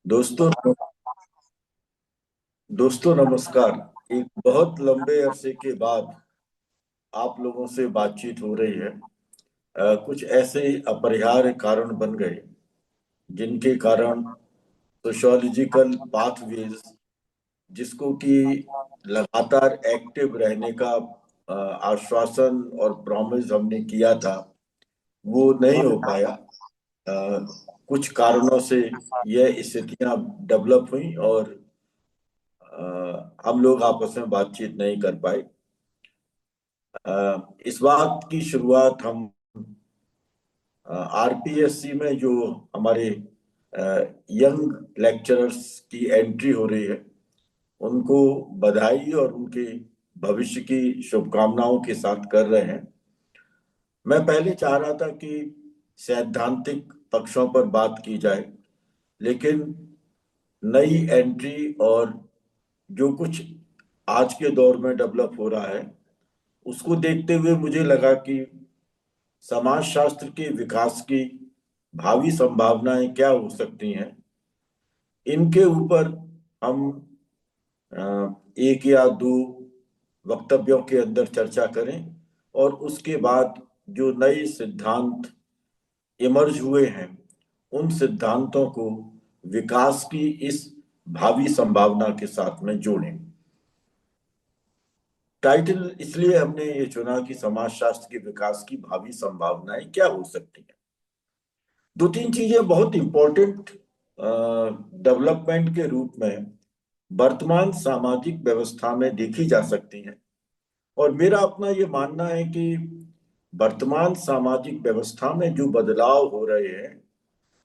दोस्तों दोस्तों नमस्कार। एक बहुत लंबे अरसे के बाद आप लोगों से बातचीत हो रही है। कुछ ऐसे अपरिहार्य कारण बन गए जिनके कारण सोशियोलॉजिकल पाथवेज, जिसको कि लगातार एक्टिव रहने का आश्वासन और प्रॉमिस हमने किया था, वो नहीं हो पाया। कुछ कारणों से यह स्थितियां डेवलप हुई और हम लोग आपस में बातचीत नहीं कर पाए। इस बात की शुरुआत हम आरपीएससी में जो हमारे यंग लेक्चरर्स की एंट्री हो रही है, उनको बधाई और उनके भविष्य की शुभकामनाओं के साथ कर रहे हैं। मैं पहले चाह रहा था कि सैद्धांतिक पक्षों पर बात की जाए, लेकिन नई एंट्री और जो कुछ आज के दौर में डेवलप हो रहा है, उसको देखते हुए मुझे लगा कि समाजशास्त्र के विकास की भावी संभावनाएं क्या हो सकती हैं, इनके ऊपर हम एक या दो वक्तव्यों के अंदर चर्चा करें और उसके बाद जो नए सिद्धांत इमर्ज हुए हैं, उन सिद्धांतों को विकास की इस भावी संभावना के साथ में जोड़ें। टाइटल इसलिए हमने ये चुना कि समाजशास्त्र के विकास की भावी संभावनाएं क्या हो सकती हैं। दो तीन चीजें बहुत इंपॉर्टेंट डेवलपमेंट के रूप में वर्तमान सामाजिक व्यवस्था में देखी जा सकती हैं। और मेरा अपना ये मानना है कि वर्तमान सामाजिक व्यवस्था में जो बदलाव हो रहे हैं,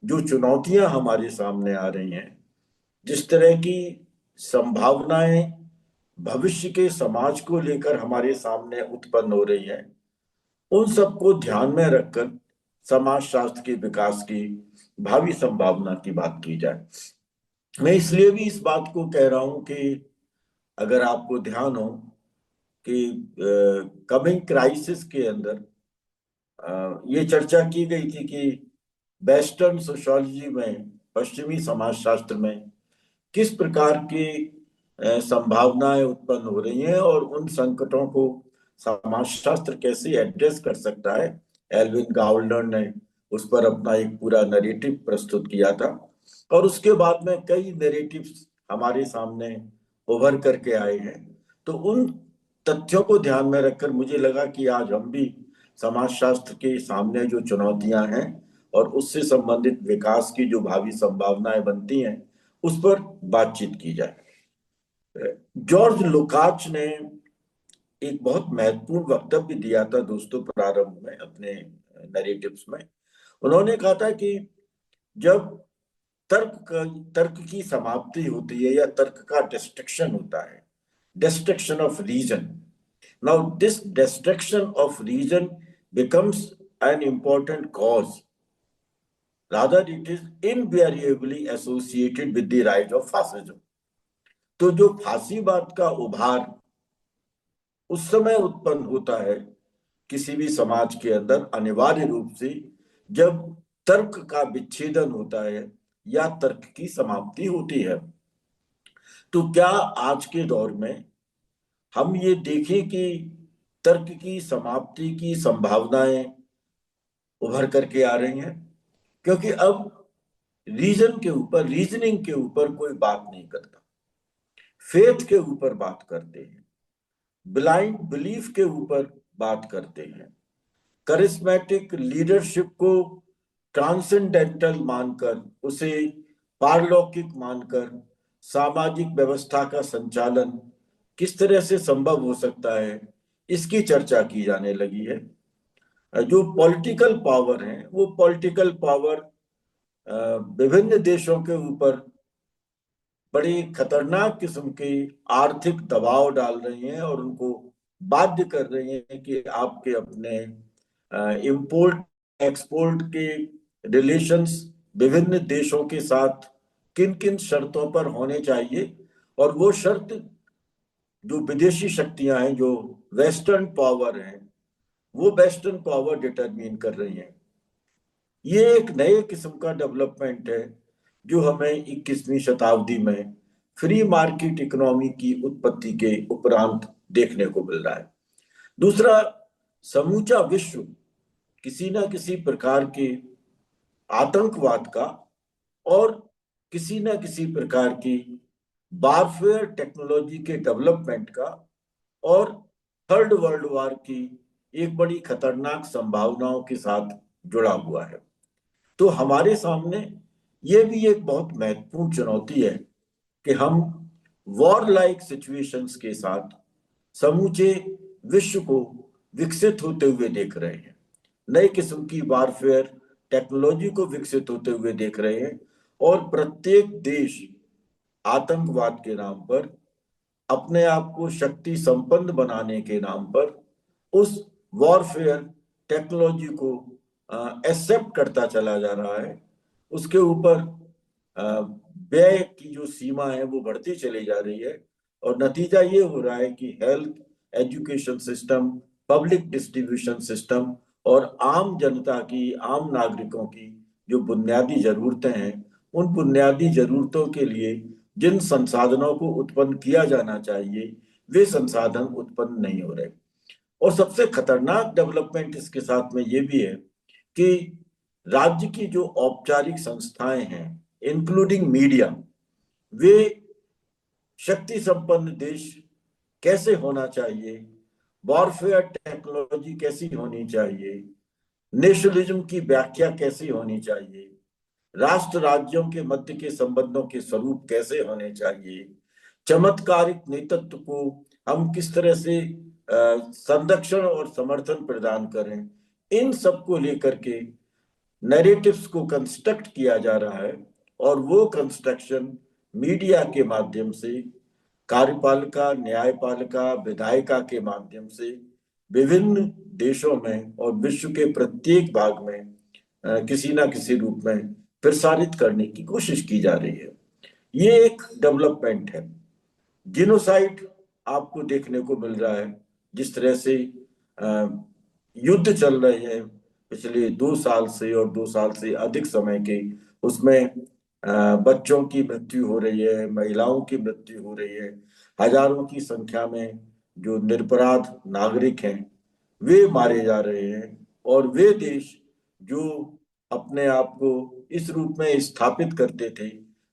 जो चुनौतियां हमारे सामने आ रही हैं, जिस तरह की संभावनाएं भविष्य के समाज को लेकर हमारे सामने उत्पन्न हो रही हैं, उन सबको ध्यान में रखकर समाजशास्त्र के विकास की भावी संभावना की बात की जाए। मैं इसलिए भी इस बात को कह रहा हूं कि अगर आपको ध्यान हो कि कमिंग क्राइसिस के अंदर ये चर्चा की गई थी कि वेस्टर्न सोशियोलॉजी में, पश्चिमी समाजशास्त्र में किस प्रकार की संभावनाएं उत्पन्न हो रही हैं और उन संकटों को समाजशास्त्र कैसे एड्रेस कर सकता है। एल्विन गाउल्डर ने उस पर अपना एक पूरा नैरेटिव प्रस्तुत किया था और उसके बाद में कई नैरेटिव्स हमारे सामने उभर करके आए हैं। तो उन तथ्यों को ध्यान में रखकर मुझे लगा कि आज हम भी समाजशास्त्र के सामने जो चुनौतियां हैं और उससे संबंधित विकास की जो भावी संभावनाएं बनती हैं, उस पर बातचीत की जाए। जॉर्ज लुकाच ने एक बहुत महत्वपूर्ण वक्तव्य दिया था दोस्तों, प्रारंभ में अपने नैरेटिव्स में। उन्होंने कहा था कि जब तर्क की समाप्ति होती है या तर्क का डिस्ट्रक्शन होता है, destruction of reason, now this destruction of reason becomes an important cause, rather it is invariably associated with the rise of fascism। तो जो फांसीवाद का उभार उस समय उत्पन्न होता है किसी भी समाज के अंदर, अनिवार्य रूप से जब तर्क का विच्छेदन होता है या तर्क की समाप्ति होती है। तो क्या आज के दौर में हम ये देखें कि तर्क की समाप्ति की संभावनाएं उभर करके आ रही हैं, क्योंकि अब रीजन के ऊपर, रीजनिंग के ऊपर कोई बात नहीं करता, फेथ के ऊपर बात करते हैं, ब्लाइंड बिलीफ के ऊपर बात करते हैं, करिस्मेटिक लीडरशिप को ट्रांसेंडेंटल मानकर, उसे पारलौकिक मानकर सामाजिक व्यवस्था का संचालन किस तरह से संभव हो सकता है, इसकी चर्चा की जाने लगी है। जो पॉलिटिकल पावर है, वो पॉलिटिकल पावर विभिन्न देशों के ऊपर बड़ी खतरनाक किस्म के आर्थिक दबाव डाल रही हैं और उनको बाध्य कर रही हैं कि आपके अपने इंपोर्ट एक्सपोर्ट के रिलेशंस विभिन्न देशों के साथ किन किन शर्तों पर होने चाहिए। और वो शर्त जो विदेशी शक्तियां हैं, जो वेस्टर्न पावर हैं, वो वेस्टर्न पावर डिटरमिन कर रही हैं। ये एक नए किस्म का डेवलपमेंट है जो हमें 21वीं शताब्दी में फ्री मार्केट इकोनॉमी की उत्पत्ति के उपरांत देखने को मिल रहा है। दूसरा, समूचा विश्व किसी न किसी प्रकार के आतंकवाद का और किसी न किसी प्रकार की वारफेयर टेक्नोलॉजी के डेवलपमेंट का और थर्ड वर्ल्ड वॉर की एक बड़ी खतरनाक संभावनाओं के साथ जुड़ा हुआ है। तो हमारे सामने ये भी एक बहुत महत्वपूर्ण चुनौती है कि हम वॉर लाइक सिचुएशंस के साथ समूचे विश्व को विकसित होते हुए देख रहे हैं, नई किस्म की वारफेयर टेक्नोलॉजी को विकसित होते हुए देख रहे हैं, और प्रत्येक देश आतंकवाद के नाम पर, अपने आप को शक्ति संपन्न बनाने के नाम पर उस वॉरफेयर टेक्नोलॉजी को एक्सेप्ट करता चला जा रहा है। उसके ऊपर व्यय की जो सीमा है वो बढ़ती चली जा रही है, और नतीजा ये हो रहा है कि health, education system, public distribution system और आम जनता की, आम नागरिकों की जो बुनियादी जरूरतें हैं, उन बुनियादी जरूरतों के लिए जिन संसाधनों को उत्पन्न किया जाना चाहिए वे संसाधन उत्पन्न नहीं हो रहे। और सबसे खतरनाक डेवलपमेंट इसके साथ में ये भी है कि राज्य की जो औपचारिक संस्थाएं हैं, इंक्लूडिंग मीडिया, वे शक्ति संपन्न देश कैसे होना चाहिए, वॉरफेयर टेक्नोलॉजी कैसी होनी चाहिए, नेशनलिज्म की व्याख्या कैसी होनी चाहिए, राष्ट्र राज्यों के मध्य के संबंधों के स्वरूप कैसे होने चाहिए, चमत्कारिक नेतृत्व को हम किस तरह से संरक्षण और समर्थन प्रदान करें, इन सब को लेकर के नैरेटिव्स को कंस्ट्रक्ट किया जा रहा है। और वो कंस्ट्रक्शन मीडिया के माध्यम से, कार्यपालिका, न्यायपालिका, विधायिका के माध्यम से विभिन्न देशों में और विश्व के प्रत्येक भाग में किसी ना किसी रूप में प्रसारित करने की कोशिश की जा रही है। ये एक डेवलपमेंट है। जिनोसाइड आपको देखने को मिल रहा है, जिस तरह से युद्ध चल रहे हैं पिछले 2 साल से और 2 साल से अधिक समय के, उसमें बच्चों की मृत्यु हो रही है, महिलाओं की मृत्यु हो रही है, हजारों की संख्या में जो निरपराध नागरिक हैं वे मारे जा रहे हैं। और वे देश जो अपने आप को इस रूप में स्थापित करते थे,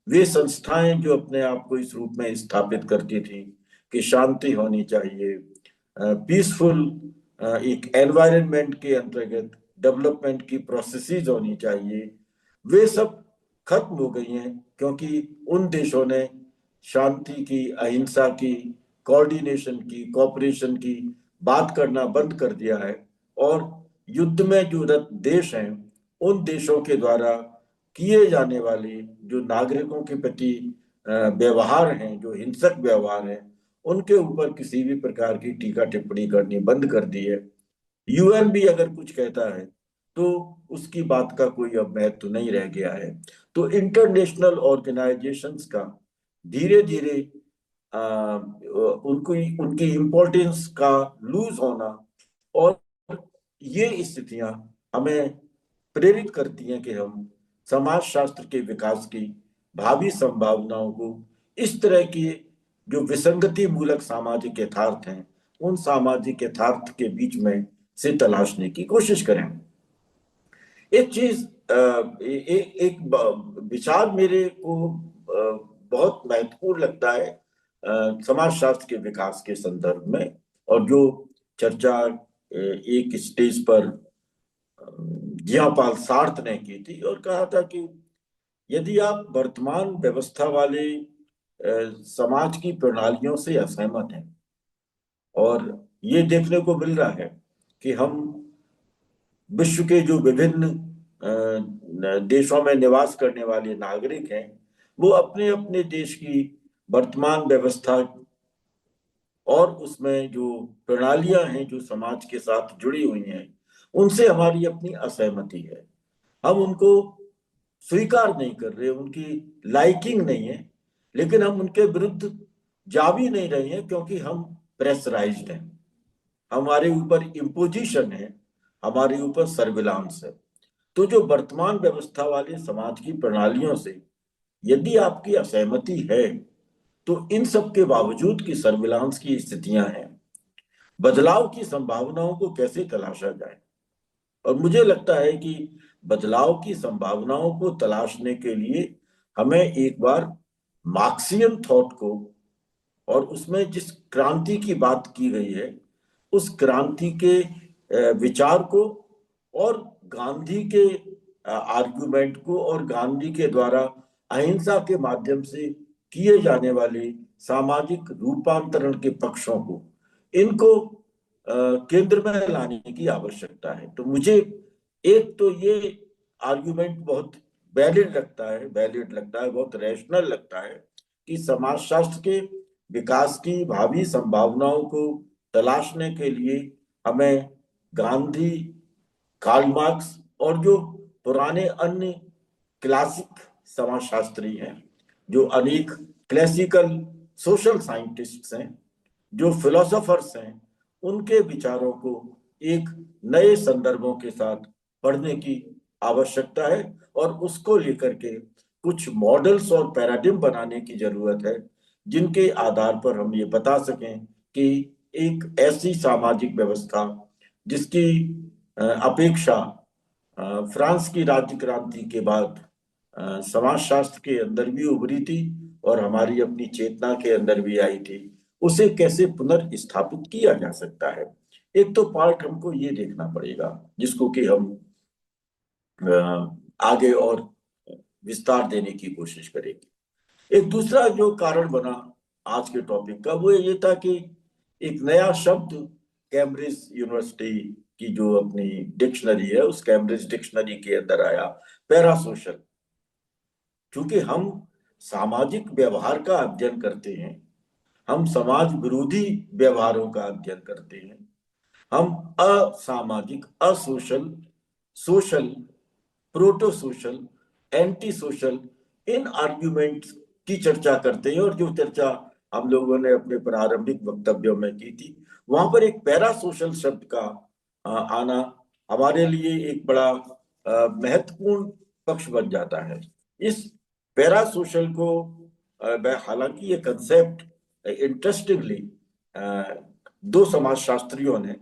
वे संस्थाएं जो अपने आप को इस रूप में स्थापित करती थी कि शांति होनी चाहिए, पीसफुल एक एनवायरनमेंट के अंतर्गत डेवलपमेंट की प्रोसेसेस होनी चाहिए, वे सब खत्म हो गई हैं, क्योंकि उन देशों ने शांति की, अहिंसा की, कोऑर्डिनेशन की, कोऑपरेशन की बात करना बंद कर दिया है। और युद्ध में जो देश हैं, उन देशों के द्वारा किए जाने वाले जो नागरिकों के प्रति व्यवहार हैं, जो हिंसक व्यवहार हैं, उनके ऊपर किसी भी प्रकार की टीका टिप्पणी करनी बंद कर दी है। यूएन भी अगर कुछ कहता है तो उसकी बात का कोई अब महत्व नहीं रह गया है। तो इंटरनेशनल ऑर्गेनाइजेशंस का धीरे धीरे उनकी उनकी इम्पोर्टेंस का लूज होना, और ये स्थितियां हमें प्रेरित करती हैं कि हम समाज शास्त्र के विकास की भावी संभावनाओं को इस तरह की जो विसंगति मूलक सामाजिक यथार्थ हैं, उन सामाजिक यथार्थ के बीच में से तलाशने की कोशिश करें। एक चीज एक विचार मेरे को बहुत महत्वपूर्ण लगता है समाज शास्त्र के विकास के संदर्भ में, और जो चर्चा एक स्टेज पर जियापाल सार्थ ने की थी, और कहा था कि यदि आप वर्तमान व्यवस्था वाले समाज की प्रणालियों से असहमत हैं, और ये देखने को मिल रहा है कि हम विश्व के जो विभिन्न देशों में निवास करने वाले नागरिक हैं, वो अपने अपने देश की वर्तमान व्यवस्था और उसमें जो प्रणालियां हैं जो समाज के साथ जुड़ी हुई हैं, उनसे हमारी अपनी असहमति है। हम उनको स्वीकार नहीं कर रहे, उनकी लाइकिंग नहीं है, लेकिन हम उनके विरुद्ध जा भी नहीं रहे हैं, क्योंकि हम प्रेशराइज्ड हैं, हमारे ऊपर इम्पोजिशन है, हमारे ऊपर सर्विलांस है। तो जो वर्तमान व्यवस्था वाले समाज की प्रणालियों से यदि आपकी असहमति है तो इन सब के बावजूद कि सर्विलांस की स्थितियां हैं, बदलाव की संभावनाओं को कैसे तलाशा जाए। और मुझे लगता है कि बदलाव की संभावनाओं को तलाशने के लिए हमें एक बार मार्क्सियन थॉट को और उसमें जिस क्रांति की बात की गई है उस क्रांति के विचार को और गांधी के आर्गुमेंट को और गांधी के द्वारा अहिंसा के माध्यम से किए जाने वाले सामाजिक रूपांतरण के पक्षों को, इनको केंद्र में लाने की आवश्यकता है। तो मुझे एक तो ये आर्गुमेंट बहुत वैलिड लगता है, बहुत रैशनल लगता है कि समाजशास्त्र के विकास की भावी संभावनाओं को तलाशने के लिए हमें गांधी, कार्ल मार्क्स और जो पुराने अन्य क्लासिक समाजशास्त्री हैं, जो अनेक क्लासिकल सोशल साइंटिस्ट्स हैं, जो फिलोसोफर्स हैं, उनके विचारों को एक नए संदर्भों के साथ पढ़ने की आवश्यकता है और उसको लेकर के कुछ मॉडल्स और पैराडिम बनाने की जरूरत है जिनके आधार पर हम ये बता सकें कि एक ऐसी सामाजिक व्यवस्था जिसकी अपेक्षा फ्रांस की राज्य क्रांति के बाद समाजशास्त्र के अंदर भी उभरी थी और हमारी अपनी चेतना के अंदर भी आई थी, उसे कैसे पुनर्स्थापित किया जा सकता है। एक तो पार्ट हमको ये देखना पड़ेगा जिसको कि हम आगे और विस्तार देने की कोशिश करेंगे। एक दूसरा जो कारण बना आज के टॉपिक का वो ये था कि एक नया शब्द कैम्ब्रिज यूनिवर्सिटी की जो अपनी डिक्शनरी है उस कैम्ब्रिज डिक्शनरी के अंदर आया, पैरा सोशल। क्योंकि हम सामाजिक व्यवहार का अध्ययन करते हैं, हम समाज विरोधी व्यवहारों का अध्ययन करते हैं, हम असामाजिक, asocial, social, proto social, anti social, इन आर्ग्यूमेंट्स की चर्चा करते हैं। और जो चर्चा हम लोगों ने अपने प्रारंभिक वक्तव्यों में की थी, वहां पर एक पैरा सोशल शब्द का आना हमारे लिए एक बड़ा महत्वपूर्ण पक्ष बन जाता है। इस पैरा सोशल को हालांकि ये कंसेप्ट इंटरेस्टिंगली दो समाजशास्त्रियों ने,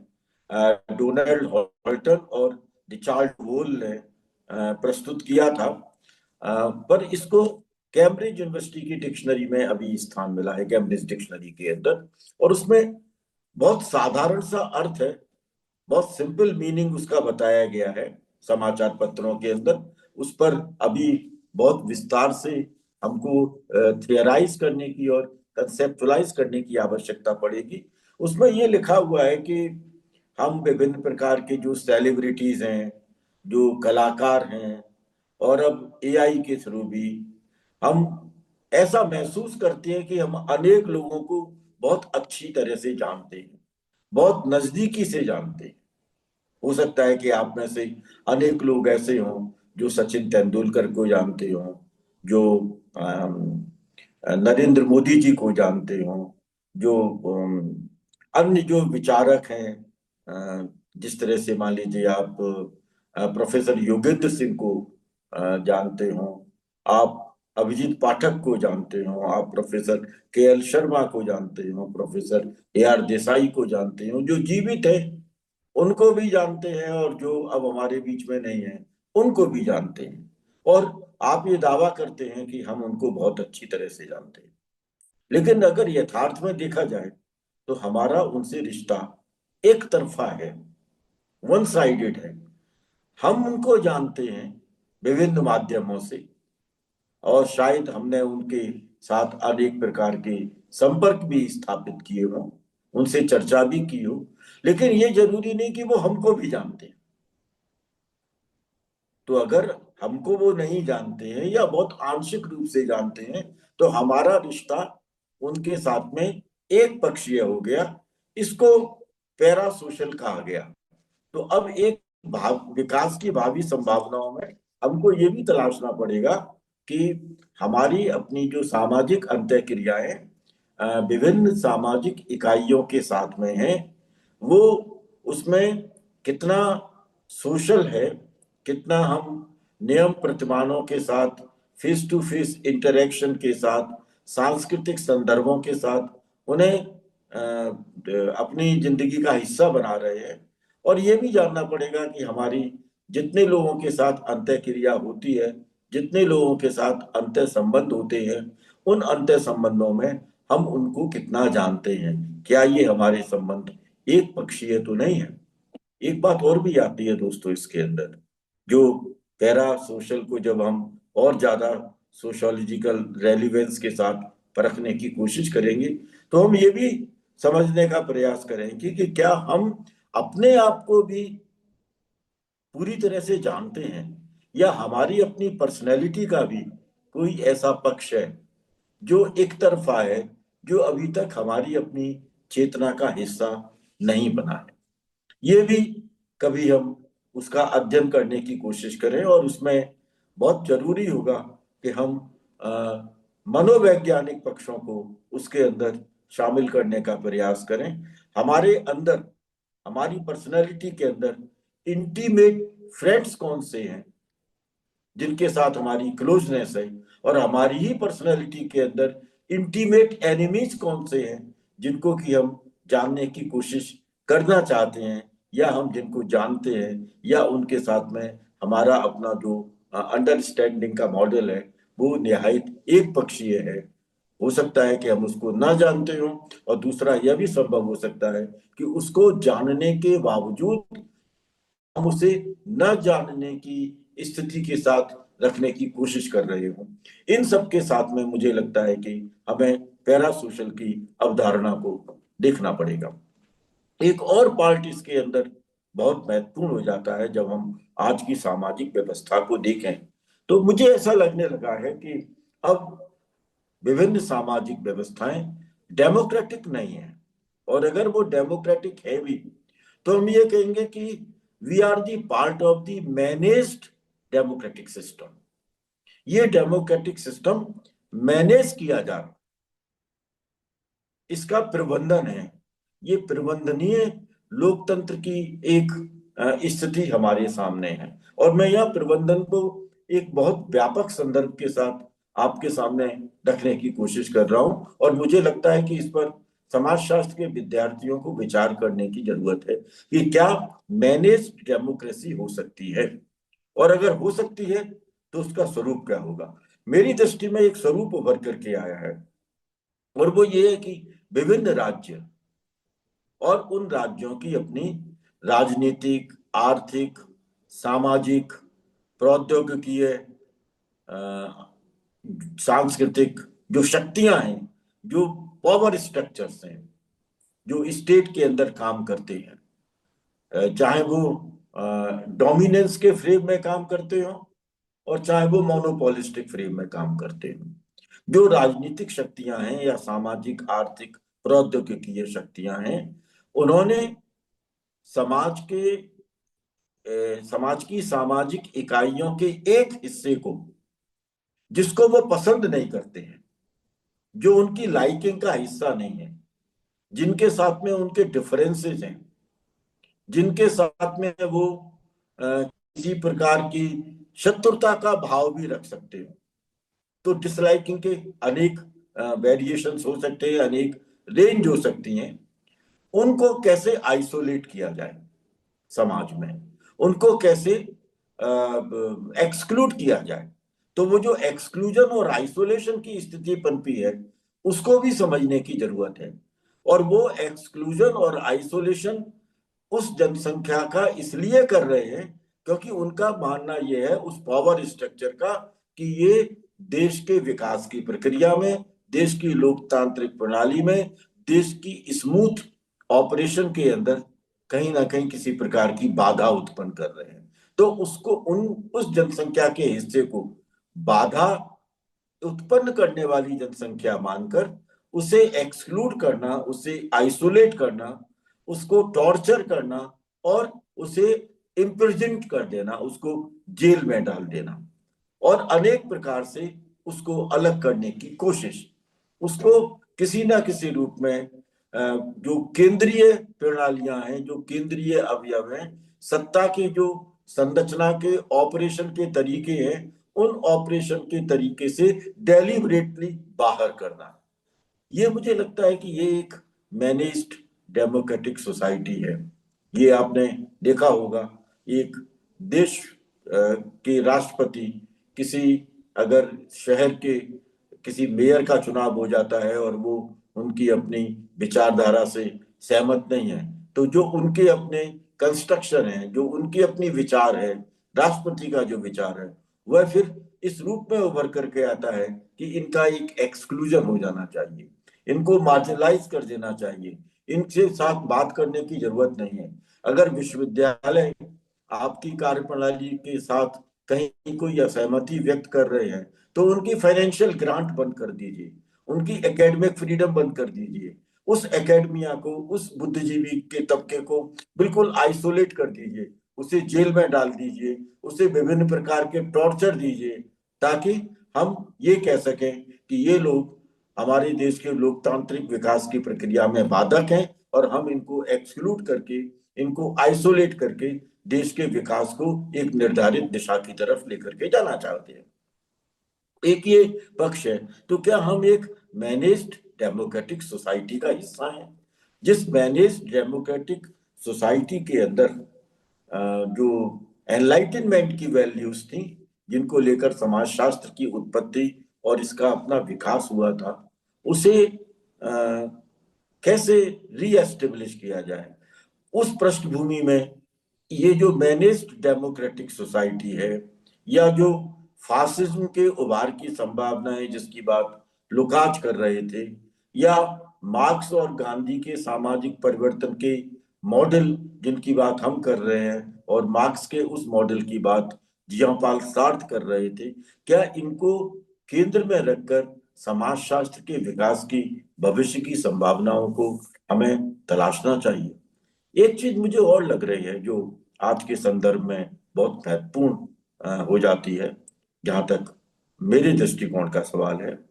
डोनाल्ड हॉल्टन और रिचार्ड वोल ने प्रस्तुत किया था, पर इसको कैम्ब्रिज यूनिवर्सिटी की डिक्शनरी में अभी स्थान मिला है, कैम्ब्रिज डिक्शनरी के अंदर। और उसमें बहुत साधारण सा अर्थ है, बहुत सिंपल मीनिंग उसका बताया गया है समाचार पत्रों के अंदर। उस पर अभी बहुत विस्तार से हमको थियराइज करने की और कंसेप्चुलाइज करने की आवश्यकता पड़ेगी। उसमें ये लिखा हुआ है कि हम विभिन्न प्रकार के जो सेलिब्रिटीज हैं, जो कलाकार हैं, और अब एआई के थ्रू भी हम ऐसा महसूस करते हैं कि हम अनेक लोगों को बहुत अच्छी तरह से जानते हैं, बहुत नजदीकी से जानते हैं। हो सकता है कि आप में से अनेक लोग ऐसे हों जो सचिन तेंदुलकर को जानते हों, जो नरेंद्र मोदी जी को जानते हों, जो अन्य जो विचारक हैं, जिस तरह से मान लीजिए आप प्रोफेसर योगेंद्र सिंह को जानते हों, आप अभिजीत पाठक को जानते हो, आप प्रोफेसर केएल शर्मा को जानते हो, प्रोफेसर एआर देसाई को जानते हो, जो जीवित है उनको भी जानते हैं और जो अब हमारे बीच में नहीं है उनको भी जानते हैं। और आप ये दावा करते हैं कि हम उनको बहुत अच्छी तरह से जानते हैं, लेकिन अगर यथार्थ में देखा जाए तो हमारा उनसे रिश्ता एक तरफा है, वन साइडेड है। हम उनको जानते हैं विभिन्न माध्यमों से और शायद हमने उनके साथ अनेक प्रकार के संपर्क भी स्थापित किए हों, उनसे चर्चा भी की हो, लेकिन ये जरूरी नहीं कि वो हमको भी जानते हैं। तो अगर हमको वो नहीं जानते हैं या बहुत आंशिक रूप से जानते हैं तो हमारा रिश्ता उनके साथ में एक पक्षीय हो गया। इसको पैरा सोशल कहा गया। तो अब एक विकास की भावी संभावनाओं में हमको ये भी तलाशना पड़ेगा कि हमारी अपनी जो सामाजिक अंतःक्रियाएं विभिन्न सामाजिक इकाइयों के साथ में हैं, वो उसमें कितना सोशल है, कितना हम नियम प्रतिमानों के साथ फेस टू फेस इंटरेक्शन के साथ, सांस्कृतिक संदर्भों के साथ उन्हें अपनी जिंदगी का हिस्सा बना रहे हैं। और ये भी जानना पड़ेगा कि हमारी जितने लोगों के साथ अंतः क्रिया होती है, जितने लोगों के साथ अंतः संबंध होते हैं, उन अंतः संबंधों में हम उनको कितना जानते हैं, क्या ये हमारे संबंध एक पक्षीय तो नहीं है। एक बात और भी आती है दोस्तों इसके अंदर, जो पैरा सोशल को जब हम और ज्यादा सोशोलॉजिकल रेलिवेंस के साथ परखने की कोशिश करेंगे, तो हम ये भी समझने का प्रयास करेंगे कि क्या हम अपने आप को भी पूरी तरह से जानते हैं, या हमारी अपनी पर्सनैलिटी का भी कोई ऐसा पक्ष है जो एक तरफा है, जो अभी तक हमारी अपनी चेतना का हिस्सा नहीं बना है। ये भी कभी हम उसका अध्ययन करने की कोशिश करें, और उसमें बहुत जरूरी होगा कि हम अ, मनोवैज्ञानिक पक्षों को उसके अंदर शामिल करने का प्रयास करें। हमारे अंदर, हमारी पर्सनैलिटी के अंदर इंटीमेट फ्रेंड्स कौन से हैं जिनके साथ हमारी क्लोजनेस है, और हमारी ही पर्सनैलिटी के अंदर इंटीमेट एनिमीज कौन से हैं जिनको कि हम जानने की कोशिश करना चाहते हैं, या हम जिनको जानते हैं, या उनके साथ में हमारा अपना जो अंडरस्टैंडिंग का मॉडल है वो निहायत एक पक्षीय है। हो सकता है कि हम उसको ना जानते हो, और दूसरा यह भी संभव हो सकता है कि उसको जानने के बावजूद हम उसे न जानने की स्थिति के साथ रखने की कोशिश कर रहे हो। इन सब के साथ में मुझे लगता है कि हमें पैरा सोशल की अवधारणा को देखना पड़ेगा। एक और पार्ट इसके अंदर बहुत महत्वपूर्ण हो जाता है जब हम आज की सामाजिक व्यवस्था को देखें, तो मुझे ऐसा लगने लगा है कि अब विभिन्न सामाजिक व्यवस्थाएं डेमोक्रेटिक नहीं है। और अगर वो डेमोक्रेटिक है भी, तो हम ये कहेंगे कि we are the part of the managed democratic system. ये डेमोक्रेटिक सिस्टम मैनेज किया जा रहा, इसका प्रबंधन है, ये प्रबंधनीय लोकतंत्र की एक स्थिति हमारे सामने है। और मैं यह प्रबंधन को एक बहुत व्यापक संदर्भ के साथ आपके सामने रखने की कोशिश कर रहा हूं, और मुझे लगता है कि इस पर समाजशास्त्र के विद्यार्थियों को विचार करने की जरूरत है कि क्या मैनेज डेमोक्रेसी हो सकती है, और अगर हो सकती है तो उसका स्वरूप क्या होगा। मेरी दृष्टि में एक स्वरूप उभर करके आया है, और वो ये है कि विभिन्न राज्य और उन राज्यों की अपनी राजनीतिक, आर्थिक, सामाजिक, प्रौद्योगिकीय, सांस्कृतिक जो शक्तियां हैं, जो पावर स्ट्रक्चर्स हैं, जो स्टेट के अंदर काम करते हैं, चाहे वो डोमिनेंस के फ्रेम में काम करते हो, और चाहे वो मोनोपोलिस्टिक फ्रेम में काम करते हो, जो राजनीतिक शक्तियां हैं या सामाजिक, आर्थिक, प्रौद्योगिकीय शक्तियां हैं, उन्होंने समाज के समाज की सामाजिक इकाइयों के एक हिस्से को, जिसको वो पसंद नहीं करते हैं, जो उनकी लाइकिंग का हिस्सा नहीं है, जिनके साथ में उनके डिफरेंसेस हैं, जिनके साथ में वो किसी प्रकार की शत्रुता का भाव भी रख सकते हो। तो डिसलाइकिंग के अनेक वेरिएशंस हो सकते हैं, अनेक रेंज हो सकती हैं। उनको कैसे आइसोलेट किया जाए समाज में, उनको कैसे एक्सक्लूड किया जाए, तो वो जो एक्सक्लूजन और आइसोलेशन की स्थिति पनपी है, उसको भी समझने की जरूरत है। और वो एक्सक्लूजन और आइसोलेशन उस जनसंख्या का इसलिए कर रहे हैं क्योंकि उनका मानना यह है उस पावर स्ट्रक्चर का कि ये देश के विकास की प्रक्रिया में, देश की लोकतांत्रिक प्रणाली में, देश की स्मूथ ऑपरेशन के अंदर कहीं ना कहीं किसी प्रकार की बाधा उत्पन्न कर रहे हैं। तो उसको उस जनसंख्या के हिस्से को बाधा उत्पन्न करने वाली जनसंख्या मानकर उसे एक्सक्लूड करना, उसे आइसोलेट करना, उसको टॉर्चर करना, और उसे इम्प्रिजन्ड कर देना, उसको जेल में डाल देना, और अनेक प्रकार से उसको अलग करने की कोशिश, उसको किसी ना किसी रूप में जो केंद्रीय प्रणालियां हैं, जो केंद्रीय अवयव हैं, सत्ता के जो संरचना के ऑपरेशन के तरीके हैं, उन ऑपरेशन के तरीके से डेलिबरेटली बाहर करना। ये मुझे लगता है कि ये एक मैनेज्ड डेमोक्रेटिक सोसाइटी है। ये आपने देखा होगा, एक देश के राष्ट्रपति किसी अगर शहर के किसी मेयर का चुनाव हो जाता है और वो उनकी अपनी विचारधारा से सहमत नहीं है, तो जो उनके अपने कंस्ट्रक्शन है, जो उनकी अपनी विचार है, राष्ट्रपति का जो विचार है, वह फिर इस रूप में उभर करके आता है कि इनका एक एक्सक्लूजन हो जाना चाहिए, इनको मार्जिनलाइज कर देना चाहिए, इनसे साथ बात करने की जरूरत नहीं है। अगर विश्वविद्यालय आपकी कार्यप्रणाली के साथ कहीं कोई असहमति व्यक्त कर रहे हैं तो उनकी फाइनेंशियल ग्रांट बंद कर दीजिए, उनकी एकेडमिक फ्रीडम बंद कर दीजिए, उस एकेडमिया को, उस बुद्धिजीवी के तबके को बिल्कुल आइसोलेट कर दीजिए, उसे जेल में डाल दीजिए, उसे विभिन्न प्रकार के टॉर्चर दीजिए, ताकि हम ये कह सकें कि ये लोग हमारे देश के लोकतांत्रिक विकास की प्रक्रिया में बाधक हैं और हम इनको एक्सक्लूड करके, इनको आइसोलेट करके देश के विकास को एक निर्धारित दिशा की तरफ लेकर के जाना चाहते हैं। एक ये पक्ष है। तो क्या हम एक मैनेज्ड डेमोक्रेटिक सोसाइटी का हिस्सा हैं? जिस मैनेज्ड डेमोक्रेटिक सोसाइटी के अंदर जो एनलाइटनमेंट की वैल्यूज थी, जिनको लेकर समाजशास्त्र की उत्पत्ति और इसका अपना विकास हुआ था, उसे कैसे रीएस्टेब्लिश किया जाए, उस पृष्ठभूमि में ये जो मैनेज्ड डेमोक्रेटिक सोसाइटी है, या जो फासिज्म के उभार की संभावनाएं जिसकी बात लुकाच कर रहे थे, या मार्क्स और गांधी के सामाजिक परिवर्तन के मॉडल जिनकी बात हम कर रहे हैं और मार्क्स के उस मॉडल की बात जियां पाल सार्थ कर रहे थे, क्या इनको केंद्र में रखकर समाजशास्त्र के विकास की, भविष्य की संभावनाओं को हमें तलाशना चाहिए। एक चीज मुझे और लग रही है जो आज के संदर्भ में बहुत महत्वपूर्ण हो जाती है, जहां तक मेरे दृष्टिकोण का सवाल है,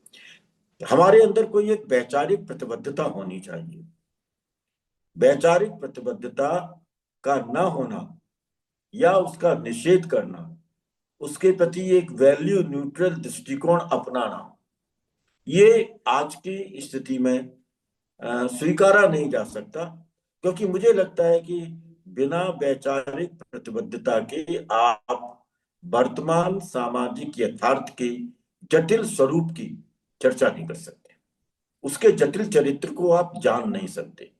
हमारे अंदर कोई एक वैचारिक प्रतिबद्धता होनी चाहिए। वैचारिक प्रतिबद्धता का न होना या उसका निषेध करना, उसके प्रति एक वैल्यू न्यूट्रल दृष्टिकोण अपनाना, ये आज की स्थिति में स्वीकारा नहीं जा सकता। क्योंकि मुझे लगता है कि बिना वैचारिक प्रतिबद्धता के आप वर्तमान सामाजिक यथार्थ के जटिल स्वरूप की चर्चा नहीं कर सकते, उसके जटिल चरित्र को आप जान नहीं सकते।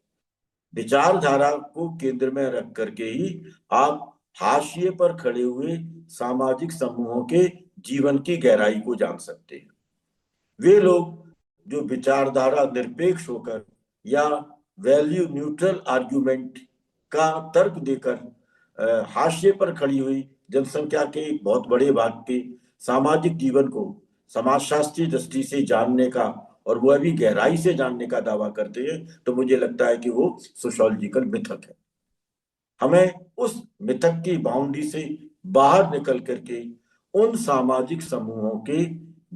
विचारधारा को केंद्र में रख करके ही आप हाशिए पर खड़े हुए सामाजिक समूहों के जीवन की गहराई को जान सकते हैं। वे लोग जो विचारधारा निरपेक्ष होकर या वैल्यू न्यूट्रल आर्ग्यूमेंट का तर्क देकर हाशिए पर खड़ी हुई जनसंख्या के एक बहुत बड़े भाग के सामाजिक जीवन को समाजशास्त्रीय दृष्टि से जानने का, और वह भी गहराई से जानने का दावा करते हैं, तो मुझे लगता है कि वो सोशियोलॉजिकल मिथक है। हमें उस मिथक की बाउंड्री से बाहर निकल करके उन सामाजिक समूहों के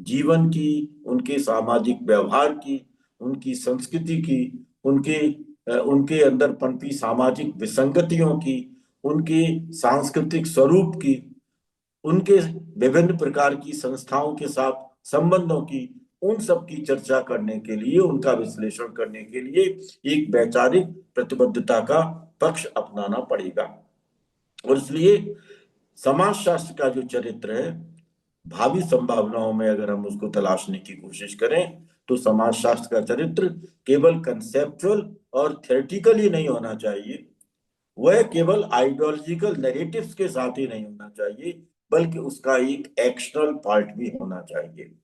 जीवन की, उनके सामाजिक व्यवहार की, उनकी संस्कृति की, उनके अंदर पनपी सामाजिक विसंगतियों की, उनके सांस्कृतिक स्वरूप की, उनके विभिन्न प्रकार की संस्थाओं के साथ संबंधों की, उन सब की चर्चा करने के लिए, उनका विश्लेषण करने के लिए एक वैचारिक प्रतिबद्धता का पक्ष अपनाना पड़ेगा। और इसलिए समाजशास्त्र का जो चरित्र है, भावी संभावनाओं में अगर हम उसको तलाशने की कोशिश करें, तो समाजशास्त्र का चरित्र केवल कंसेप्चुअल और थ्योरेटिकल ही नहीं होना चाहिए, वह केवल आइडियोलॉजिकल नैरेटिव्स के साथ ही नहीं होना चाहिए, बल्कि उसका एक एक्शनल पार्ट भी होना चाहिए।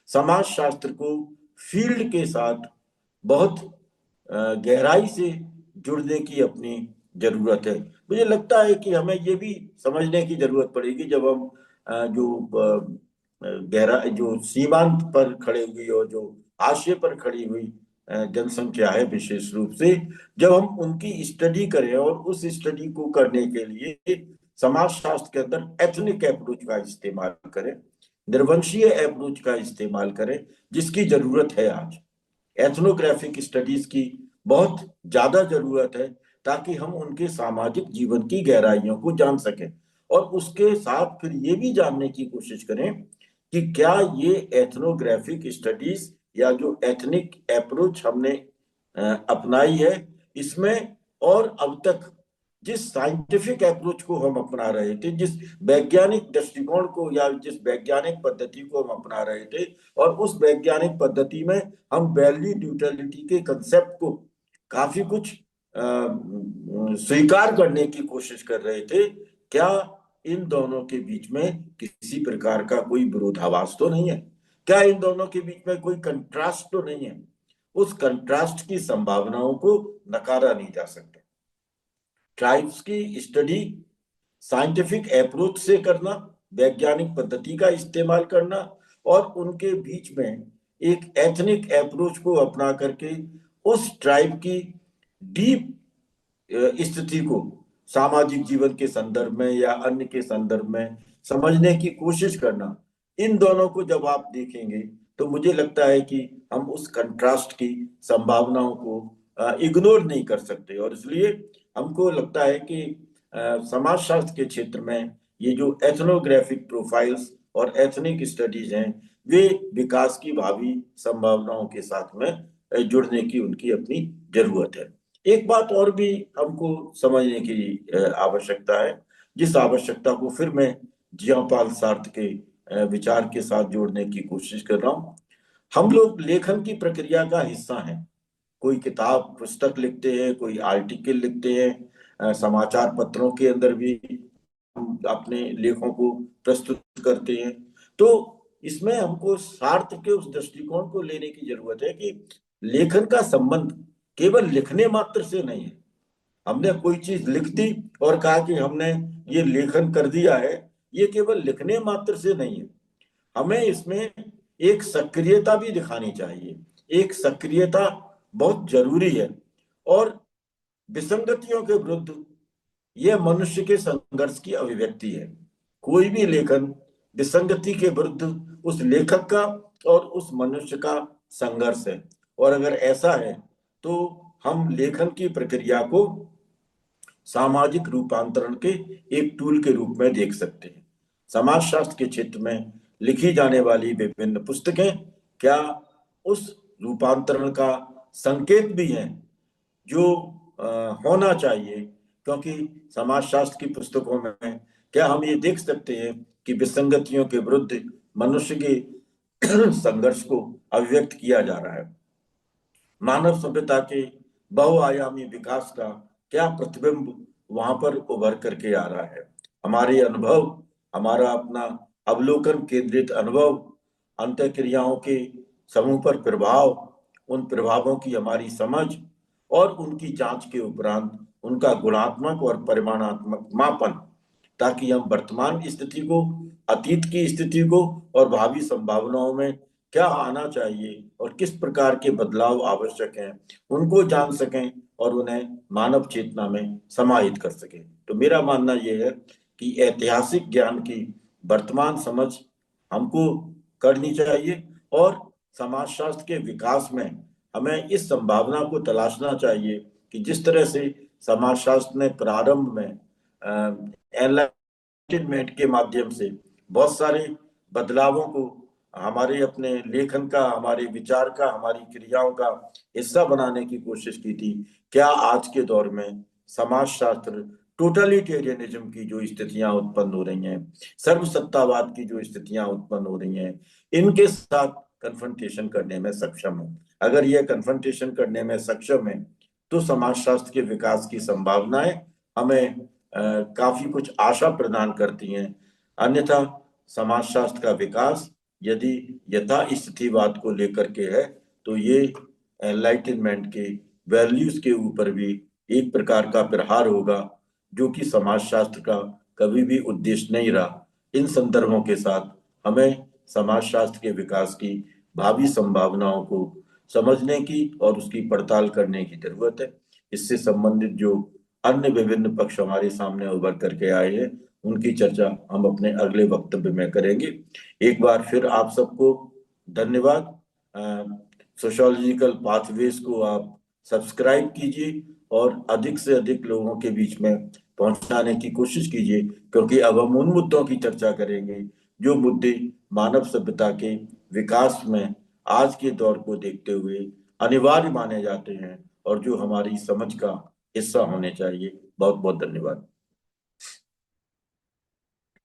समाजशास्त्र को फील्ड के साथ बहुत गहराई से जुड़ने की अपनी जरूरत है। मुझे लगता है कि हमें ये भी समझने की जरूरत पड़ेगी, जब हम जो सीमांत पर खड़े हुई और जो हाशिए पर खड़ी हुई जनसंख्या है, विशेष रूप से जब हम उनकी स्टडी करें, और उस स्टडी को करने के लिए समाजशास्त्र के अंदर एथनिक अप्रोच का इस्तेमाल करें, निर्वंशीय अप्रोच का इस्तेमाल करें, जिसकी जरूरत है आज। एथनोग्राफिक स्टडीज की बहुत ज्यादा जरूरत है, ताकि हम उनके सामाजिक जीवन की गहराइयों को जान सकें, और उसके साथ फिर ये भी जानने की कोशिश करें कि क्या ये एथनोग्राफिक स्टडीज या जो एथनिक अप्रोच हमने अपनाई है इसमें, और अब तक जिस साइंटिफिक अप्रोच को हम अपना रहे थे, जिस वैज्ञानिक दृष्टिकोण को या जिस वैज्ञानिक पद्धति को हम अपना रहे थे, और उस वैज्ञानिक पद्धति में हम वैल्यू न्यूट्रलिटी के कंसेप्ट को काफी कुछ स्वीकार करने की कोशिश कर रहे थे, क्या इन दोनों के बीच में किसी प्रकार का कोई विरोधाभास तो नहीं है? क्या इन दोनों के बीच में कोई कंट्रास्ट तो नहीं है? उस कंट्रास्ट की संभावनाओं को नकारा नहीं जा सकता। ट्राइब्स की स्टडी साइंटिफिक अप्रोच से करना, वैज्ञानिक पद्धति का इस्तेमाल करना, और उनके बीच में एक एथनिक अप्रोच को अपना करके उस ट्राइब की डीप स्थिति को सामाजिक जीवन के संदर्भ में या अन्य के संदर्भ में समझने की कोशिश करना, इन दोनों को जब आप देखेंगे तो मुझे लगता है कि हम उस कंट्रास्ट की संभावनाओं को इग्नोर नहीं कर सकते। और इसलिए हमको लगता है कि समाजशास्त्र के क्षेत्र में ये जो एथनोग्राफिक प्रोफाइल्स और एथनिक स्टडीज हैं, वे विकास की भावी संभावनाओं के साथ में जुड़ने की उनकी अपनी जरूरत है। एक बात और भी हमको समझने की आवश्यकता है, जिस आवश्यकता को फिर मैं जियापाल सार्थ के विचार के साथ जोड़ने की कोशिश कर रहा हूँ। हम लोग लेखन की प्रक्रिया का हिस्सा हैं। कोई किताब पुस्तक लिखते हैं, कोई आर्टिकल लिखते हैं, समाचार पत्रों के अंदर भी हम अपने लेखों को प्रस्तुत करते हैं। तो इसमें हमको सार्थ के उस दृष्टिकोण को लेने की जरूरत है कि लेखन का संबंध केवल लिखने मात्र से नहीं है। हमने कोई चीज लिख दी और कहा कि हमने ये लेखन कर दिया है, ये केवल लिखने मात्र से नहीं है। हमें इसमें एक सक्रियता भी दिखानी चाहिए। एक सक्रियता बहुत जरूरी है। और विसंगतियों के विरुद्ध यह मनुष्य के संघर्ष की अभिव्यक्ति है। कोई भी लेखन विसंगति के विरुद्ध उस लेखक का और उस मनुष्य का संघर्ष है। और अगर ऐसा है तो हम लेखन की प्रक्रिया को सामाजिक रूपांतरण के एक टूल के रूप में देख सकते हैं। समाजशास्त्र के क्षेत्र में लिखी जाने वाली विभिन्न पुस्तकें क्या उस रूपांतरण का संकेत भी हैं जो होना चाहिए? क्योंकि समाजशास्त्र की पुस्तकों में क्या हम ये देख सकते हैं कि विसंगतियों के विरुद्ध मनुष्य के संघर्ष को अभिव्यक्त किया जा रहा है? मानव सभ्यता के बहुआयामी विकास का क्या प्रतिबिंब वहां पर उभर करके आ रहा है? हमारे अनुभव, हमारा अपना अवलोकन केंद्रित अनुभव, अंतःक्रियाओं के समूह पर प्रभाव, उन प्रभावों की हमारी समझ और उनकी जांच के उपरांत उनका गुणात्मक और परिमाणात्मक मापन, ताकि हम वर्तमान स्थिति को, अतीत की स्थिति को और भावी संभावनाओं में क्या आना चाहिए और किस प्रकार के बदलाव आवश्यक हैं, उनको जान सकें और उन्हें मानव चेतना में समाहित कर सकें। तो मेरा मानना यह है कि ऐतिहासिक ज्ञान की वर्तमान समझ हमको करनी चाहिए, और समाजशास्त्र के विकास में हमें इस संभावना को तलाशना चाहिए कि जिस तरह से समाजशास्त्र ने प्रारंभ में एनलाइटनमेंट के माध्यम से बहुत सारे बदलावों को हमारे अपने लेखन का, हमारे विचार का, हमारी क्रियाओं का हिस्सा बनाने की कोशिश की थी, क्या आज के दौर में समाजशास्त्र टोटलिटेरियनिज्म की जो स्थितियां उत्पन्न हो रही हैं, सर्वसत्तावाद की जो स्थितियां उत्पन्न हो रही हैं, इनके साथ कन्फ्रंटेशन करने में सक्षम है? अगर यह कन्फ्रंटेशन करने में सक्षम है तो समाजशास्त्र के विकास की संभावनाएं हमें काफी कुछ आशा प्रदान करती हैं। अन्यथा समाजशास्त्र का विकास यदि यथास्थितिवाद को लेकर के है तो ये एनलाइटनमेंट के वैल्यूज के ऊपर भी एक प्रकार का प्रहार होगा, जो कि समाजशास्त्र का कभी भी उद्देश्य नहीं रहा। इन संदर्भों के साथ हमें समाजशास्त्र के विकास की भावी संभावनाओं को समझने की और उसकी पड़ताल करने की जरूरत है। इससे संबंधित जो अन्य विभिन्न पक्ष हमारे सामने उभर करके आए हैं, उनकी चर्चा हम अपने अगले वक्तव्य में करेंगे। एक बार फिर आप सबको धन्यवाद। सोशियोलॉजिकल पाथवेज को आप सब्सक्राइब कीजिए और अधिक से अधिक लोगों के बीच में पहुंचाने की कोशिश कीजिए, क्योंकि अब हम उन मुद्दों की चर्चा करेंगे जो मुद्दे मानव सभ्यता के विकास में आज के दौर को देखते हुए अनिवार्य माने जाते हैं और जो हमारी समझ का हिस्सा होने चाहिए। बहुत बहुत धन्यवाद।